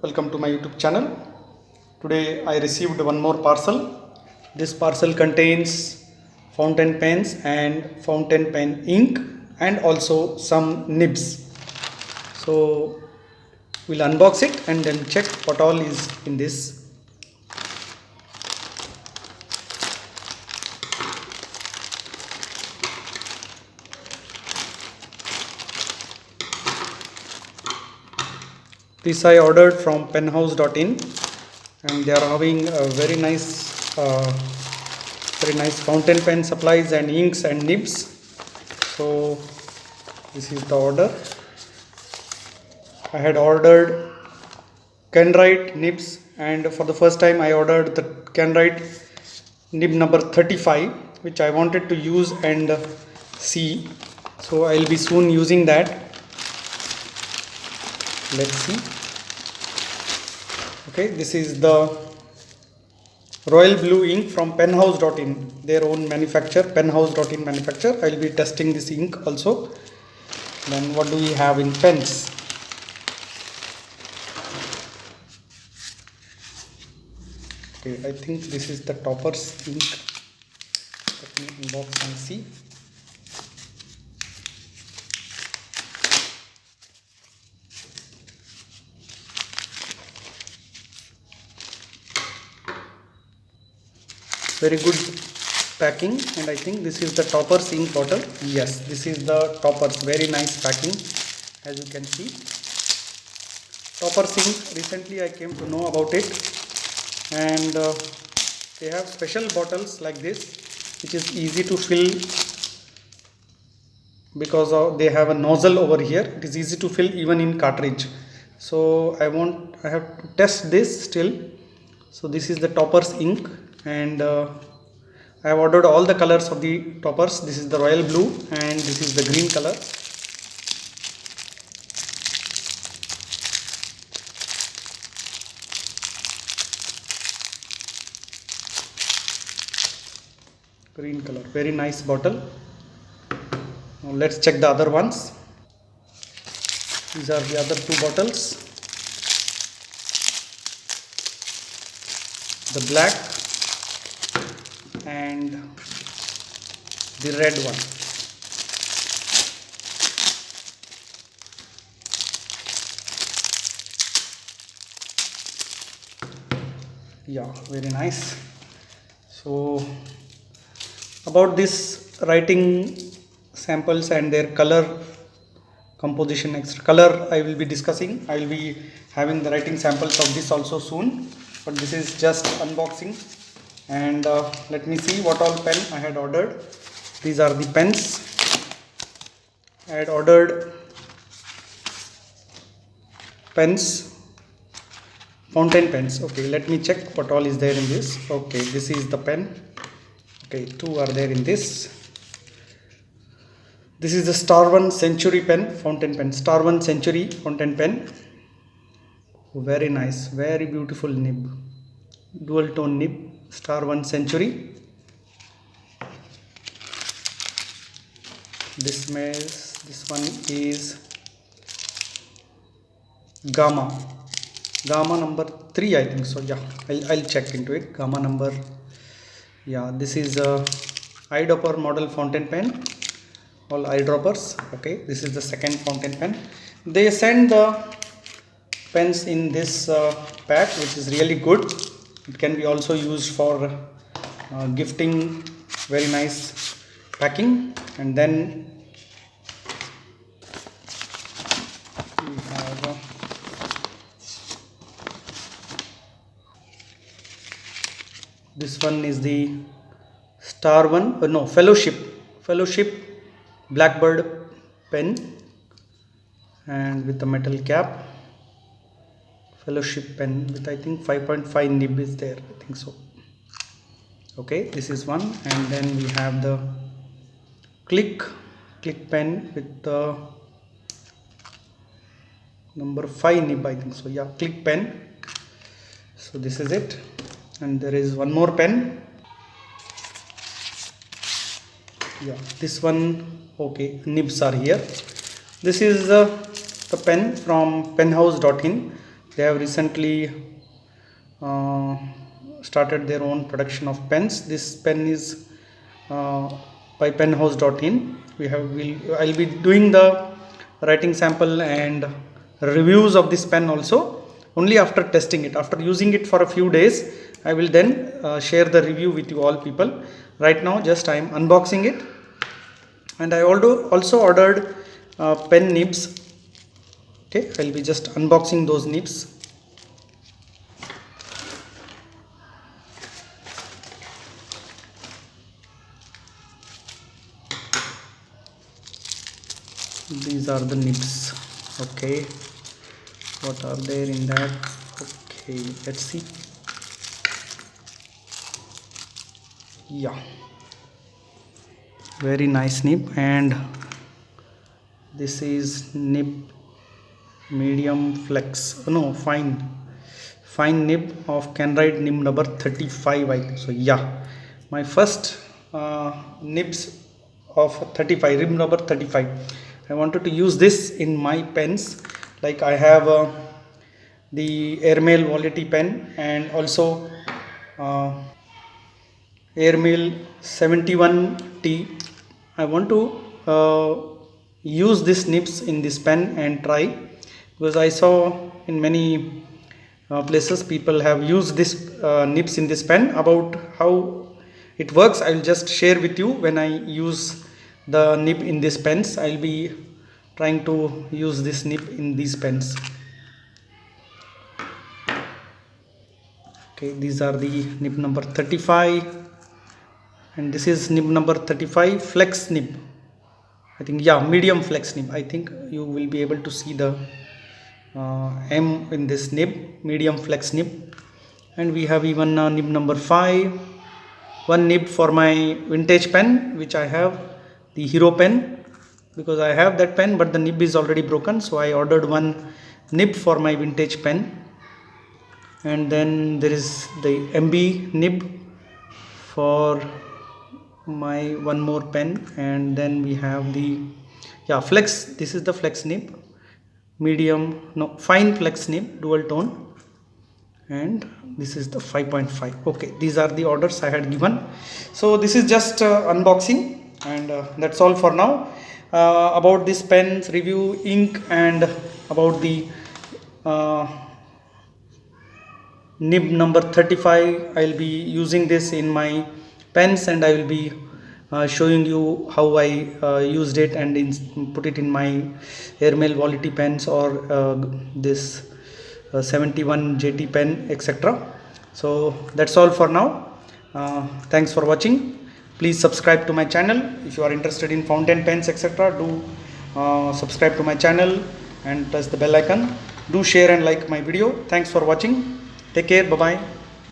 welcome to my YouTube channel. Today I received one more parcel. This parcel contains fountain pens and fountain pen ink and also some nibs. So we'll unbox it and then check what all is in this. This I ordered from penhouse.in and they are having a very nice fountain pen supplies and inks and nibs. So this is the order. I had ordered Kenwright nibs, and for the first time I ordered the Kenwright nib number 35, which I wanted to use and see. So I will be soon using that. Let's see. Okay, this is the Royal Blue ink from penhouse.in, their own manufacturer, penhouse.in manufacturer. I will be testing this ink also. Then what do we have in pens? Okay, I think this is the Toppers ink. Let me unbox and see. Very good packing, and I think this is the Toppers ink bottle. Yes, this is the Toppers. Very nice packing, as you can see. Toppers ink, recently I came to know about it, and they have special bottles like this, which is easy to fill because they have a nozzle over here. It is easy to fill even in cartridge. So I have to test this still. So this is the Toppers ink, and I have ordered all the colors of the Toppers. This is the royal blue and this is the green color. Green color, very nice bottle. Now let's check the other ones. These are the other two bottles. The black and the red one. Yeah, very nice. So about this writing samples and their color composition, extra color I will be discussing. I will be having the writing samples of this also soon, but this is just unboxing. And let me see what all pen I had ordered. These are the pens. I had ordered pens, fountain pens. Okay, let me check what all is there in this. Okay, this is the pen. Okay, two are there in this. This is the Star One Century pen, fountain pen. Star One Century fountain pen. Very nice, very beautiful nib. Dual tone nib. Star One Century. This one is Gamma number 3, I think so. Yeah, I'll check into it. Gamma number, yeah, this is a eyedropper model fountain pen, all eyedroppers. Okay, this is the second fountain pen. They send the pens in this pack, which is really good. It can be also used for gifting. Very nice packing. And then we have this one is the Star One, no, Fellowship Blackbird pen, and with the metal cap. Fellowship pen with I think 5.5 nib is there, I think so. Okay, this is one. And then we have the click pen with the number 5 nib, I think so. Yeah, click pen. So this is it. And there is one more pen. Yeah, this one. Okay, nibs are here. This is the pen from penhouse.in. They have recently started their own production of pens. This pen is by penhouse.in. I'll be doing the writing sample and reviews of this pen also only after testing it. After using it for a few days, I will then share the review with you all people. Right now just I am unboxing it, and I also ordered pen nibs. Okay, I'll be just unboxing those nibs. These are the nibs. Okay, what are there in that? Okay, let's see. Yeah, very nice nib, and this is nib medium flex, no, fine nib of Canride nib number 35, I think so. Yeah, my first nibs of 35, nib number 35. I wanted to use this in my pens. Like I have the Airmail Quality pen, and also Airmail 71T. I want to use this nibs in this pen and try, because I saw in many places people have used this nibs in this pen. About how it works, I will just share with you when I use the nib in these pens. I will be trying to use this nib in these pens. Okay, these are the nib number 35, and this is nib number 35 flex nib, I think. Yeah, medium flex nib. I think you will be able to see the M in this nib, medium flex nib. And we have even nib number 5, one nib for my vintage pen, which I have, the Hero pen, because I have that pen but the nib is already broken, so I ordered one nib for my vintage pen. And then there is the MB nib for my one more pen. And then we have the flex. This is the flex nib, fine flex nib, dual tone, and this is the 5.5. okay, these are the orders I had given. So this is just unboxing, and that's all for now. About this pen's review, ink, and about the nib number 35, I'll be using this in my pens, and I will be showing you how I used it and put it in my Airmail Quality pens, or this 71 JT pen, etc. So that's all for now. Thanks for watching. Please subscribe to my channel if you are interested in fountain pens, etc. Do subscribe to my channel and press the bell icon. Do share and like my video. Thanks for watching. Take care. Bye bye.